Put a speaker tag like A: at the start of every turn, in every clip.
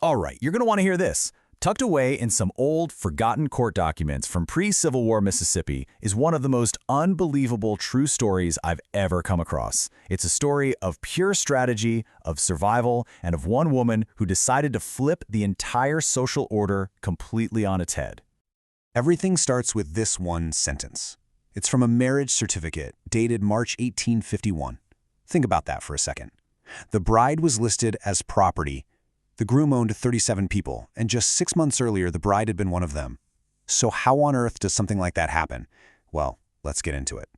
A: All right, you're going to want to hear this. Tucked away in some old, forgotten court documents from pre-Civil War Mississippi is one of the most unbelievable true stories I've ever come across. It's a story of pure strategy, of survival, and of one woman who decided to flip the entire social order completely on its head.
B: Everything starts with this one sentence. It's from a marriage certificate dated March 1851. Think about that for a second. The bride was listed as property. The groom owned 37 people, and just 6 months earlier, the bride had been one of them. So how on earth does something like that happen? Well, let's get into it.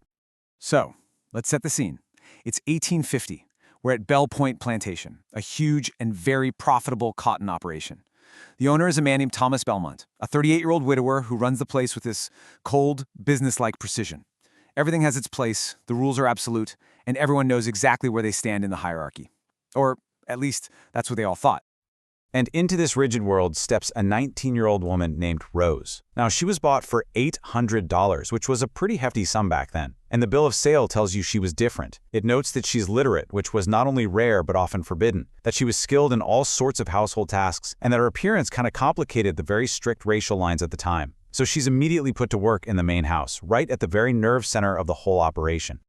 C: So, let's set the scene. It's 1850. We're at Bell Point Plantation, a huge and very profitable cotton operation. The owner is a man named Thomas Belmont, a 38-year-old widower who runs the place with this cold, business-like precision. Everything has its place, the rules are absolute, and everyone knows exactly where they stand in the hierarchy. Or, at least, that's what they all thought.
D: And into this rigid world steps a 19-year-old woman named Rose. Now, she was bought for $800, which was a pretty hefty sum back then. And the bill of sale tells you she was different. It notes that she's literate, which was not only rare but often forbidden, that she was skilled in all sorts of household tasks, and that her appearance kind of complicated the very strict racial lines at the time. So she's immediately put to work in the main house, right at the very nerve center of the whole operation.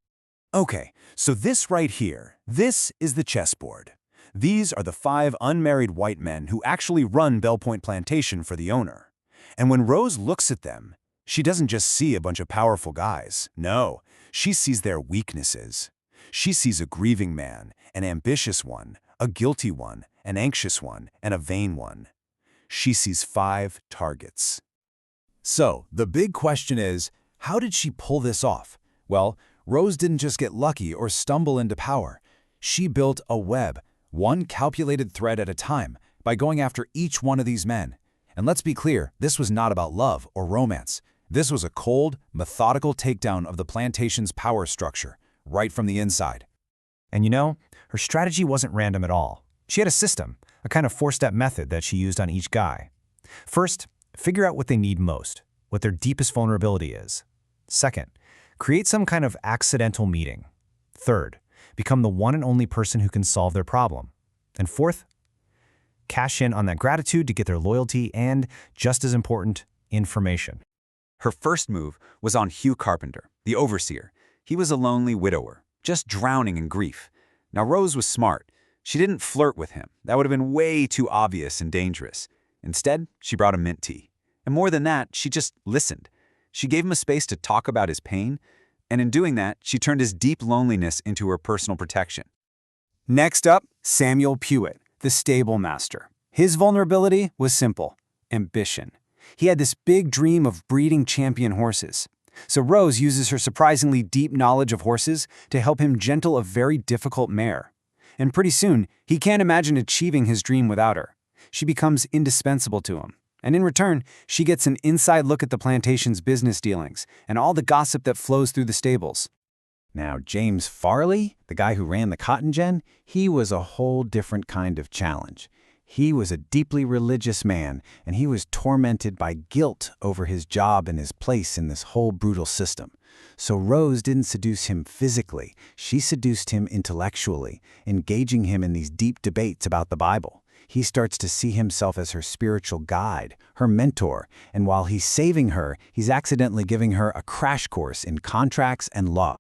B: Okay, so this right here, this is the chessboard. These are the 5 unmarried white men who actually run Bell Point Plantation for the owner. And when Rose looks at them, she doesn't just see a bunch of powerful guys. No, she sees their weaknesses. She sees a grieving man, an ambitious one, a guilty one, an anxious one, and a vain one. She sees 5 targets. So, the big question is, how did she pull this off? Well, Rose didn't just get lucky or stumble into power. She built a web, one calculated thread at a time, by going after each one of these men. And let's be clear, this was not about love or romance. This was a cold, methodical takedown of the plantation's power structure, right from the inside.
E: And you know, her strategy wasn't random at all. She had a system, a kind of 4-step method that she used on each guy. First, figure out what they need most, what their deepest vulnerability is. Second, create some kind of accidental meeting. Third, become the one and only person who can solve their problem. And fourth, cash in on that gratitude to get their loyalty and, just as important, information.
F: Her first move was on Hugh Carpenter, the overseer. He was a lonely widower, just drowning in grief. Now, Rose was smart. She didn't flirt with him. That would have been way too obvious and dangerous. Instead, she brought him mint tea. And more than that, she just listened. She gave him a space to talk about his pain, and in doing that, she turned his deep loneliness into her personal protection.
C: Next up, Samuel Pewitt, the stable master. His vulnerability was simple: ambition. He had this big dream of breeding champion horses. So Rose uses her surprisingly deep knowledge of horses to help him gentle a very difficult mare. And pretty soon, he can't imagine achieving his dream without her. She becomes indispensable to him. And in return, she gets an inside look at the plantation's business dealings and all the gossip that flows through the stables.
D: Now, James Farley, the guy who ran the cotton gin, he was a whole different kind of challenge. He was a deeply religious man, and he was tormented by guilt over his job and his place in this whole brutal system. So Rose didn't seduce him physically. She seduced him intellectually, engaging him in these deep debates about the Bible. He starts to see himself as her spiritual guide, her mentor, and while he's saving her, he's accidentally giving her a crash course in contracts and law.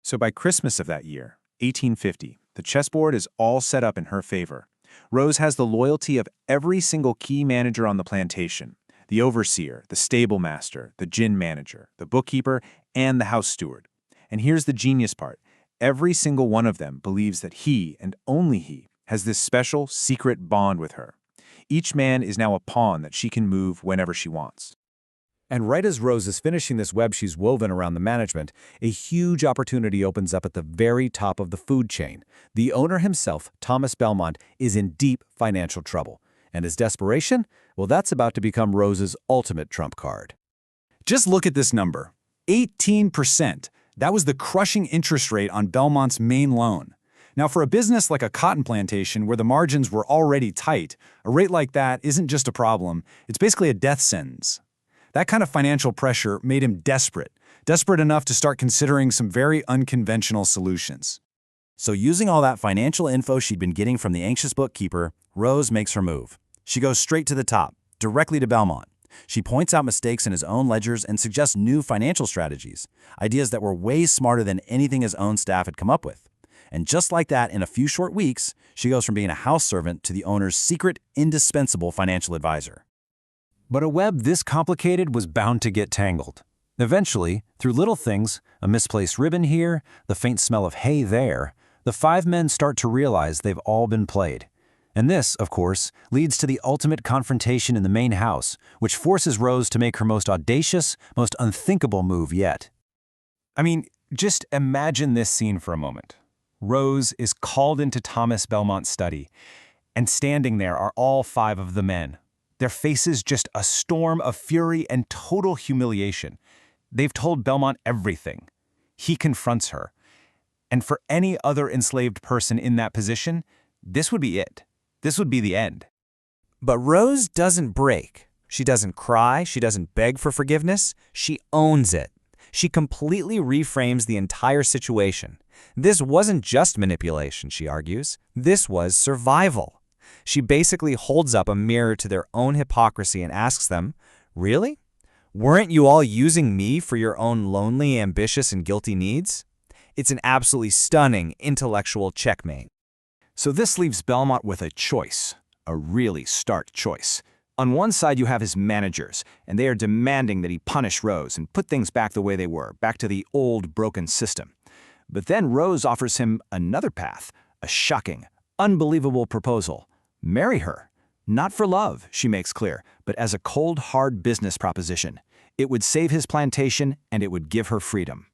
G: So by Christmas of that year, 1850, the chessboard is all set up in her favor. Rose has the loyalty of every single key manager on the plantation: the overseer, the stable master, the gin manager, the bookkeeper, and the house steward. And here's the genius part. Every single one of them believes that he, and only he, has this special, secret bond with her. Each man is now a pawn that she can move whenever she wants.
A: And right as Rose is finishing this web she's woven around the management, a huge opportunity opens up at the very top of the food chain. The owner himself, Thomas Belmont, is in deep financial trouble. And his desperation? Well, that's about to become Rose's ultimate trump card.
B: Just look at this number, 18%. That was the crushing interest rate on Belmont's main loan. Now, for a business like a cotton plantation where the margins were already tight, a rate like that isn't just a problem, it's basically a death sentence. That kind of financial pressure made him desperate enough to start considering some very unconventional solutions.
A: So using all that financial info she'd been getting from the anxious bookkeeper, Rose makes her move. She goes straight to the top, directly to Belmont. She points out mistakes in his own ledgers and suggests new financial strategies, ideas that were way smarter than anything his own staff had come up with. And just like that, in a few short weeks, she goes from being a house servant to the owner's secret, indispensable financial advisor.
C: But a web this complicated was bound to get tangled. Eventually, through little things, a misplaced ribbon here, the faint smell of hay there, the five men start to realize they've all been played. And this, of course, leads to the ultimate confrontation in the main house, which forces Rose to make her most audacious, most unthinkable move yet.
E: I mean, just imagine this scene for a moment. Rose is called into Thomas Belmont's study, and standing there are all five of the men. Their faces just a storm of fury and total humiliation. They've told Belmont everything. He confronts her. And for any other enslaved person in that position, this would be it. This would be the end.
H: But Rose doesn't break. She doesn't cry. She doesn't beg for forgiveness. She owns it. She completely reframes the entire situation. This wasn't just manipulation, she argues. This was survival. She basically holds up a mirror to their own hypocrisy and asks them, "Really? Weren't you all using me for your own lonely, ambitious, and guilty needs?" It's an absolutely stunning intellectual checkmate.
E: So this leaves Belmont with a choice, a really stark choice. On one side, you have his managers, and they are demanding that he punish Rose and put things back the way they were, back to the old, broken system. But then Rose offers him another path, a shocking, unbelievable proposal. Marry her. Not for love, she makes clear, but as a cold, hard business proposition. It would save his plantation, and it would give her freedom.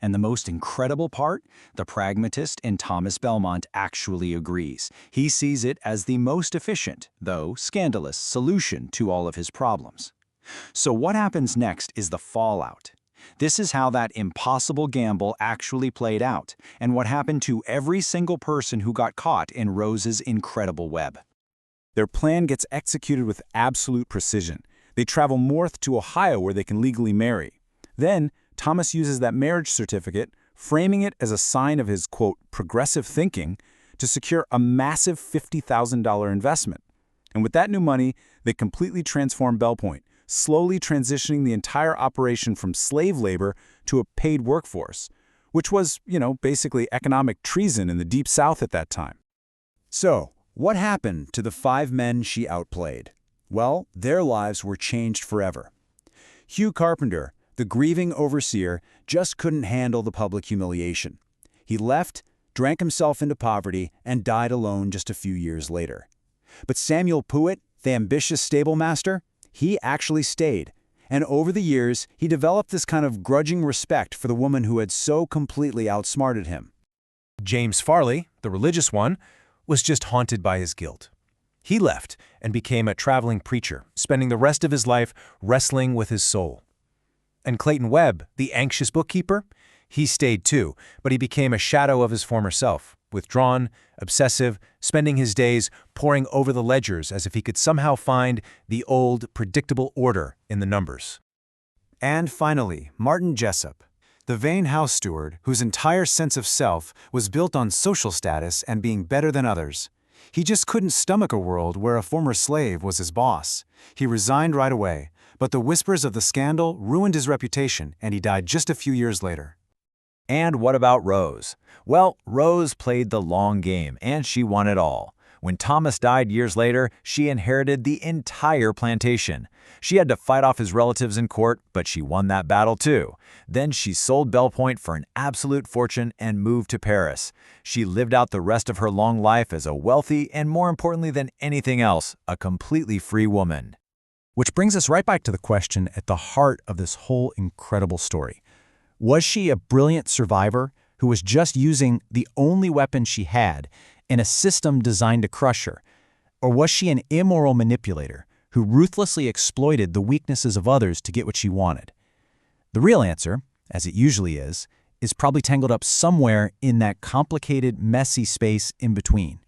E: And the most incredible part? The pragmatist in Thomas Belmont actually agrees. He sees it as the most efficient, though scandalous, solution to all of his problems. So what happens next is the fallout. This is how that impossible gamble actually played out, and what happened to every single person who got caught in Rose's incredible web. Their plan gets executed with absolute precision. They travel north to Ohio where they can legally marry. Then, Thomas uses that marriage certificate, framing it as a sign of his, quote, progressive thinking, to secure a massive $50,000 investment. And with that new money, they completely transform Belle Point, slowly transitioning the entire operation from slave labor to a paid workforce, which was, basically economic treason in the Deep South at that time.
B: So, what happened to the five men she outplayed? Well, their lives were changed forever. Hugh Carpenter, the grieving overseer, just couldn't handle the public humiliation. He left, drank himself into poverty, and died alone just a few years later. But Samuel Puett, the ambitious stable master, he actually stayed. And over the years, he developed this kind of grudging respect for the woman who had so completely outsmarted him.
E: James Farley, the religious one, was just haunted by his guilt. He left and became a traveling preacher, spending the rest of his life wrestling with his soul. And Clayton Webb, the anxious bookkeeper, he stayed too, but he became a shadow of his former self, withdrawn, obsessive, spending his days poring over the ledgers as if he could somehow find the old, predictable order in the numbers.
C: And finally, Martin Jessup, the vain house steward whose entire sense of self was built on social status and being better than others. He just couldn't stomach a world where a former slave was his boss. He resigned right away, but the whispers of the scandal ruined his reputation, and he died just a few years later.
A: And what about Rose? Well, Rose played the long game, and she won it all. When Thomas died years later, she inherited the entire plantation. She had to fight off his relatives in court, but she won that battle too. Then she sold Belle Point for an absolute fortune and moved to Paris. She lived out the rest of her long life as a wealthy and, more importantly than anything else, a completely free woman.
E: Which brings us right back to the question at the heart of this whole incredible story. Was she a brilliant survivor who was just using the only weapon she had in a system designed to crush her? Or was she an immoral manipulator who ruthlessly exploited the weaknesses of others to get what she wanted? The real answer, as it usually is probably tangled up somewhere in that complicated, messy space in between.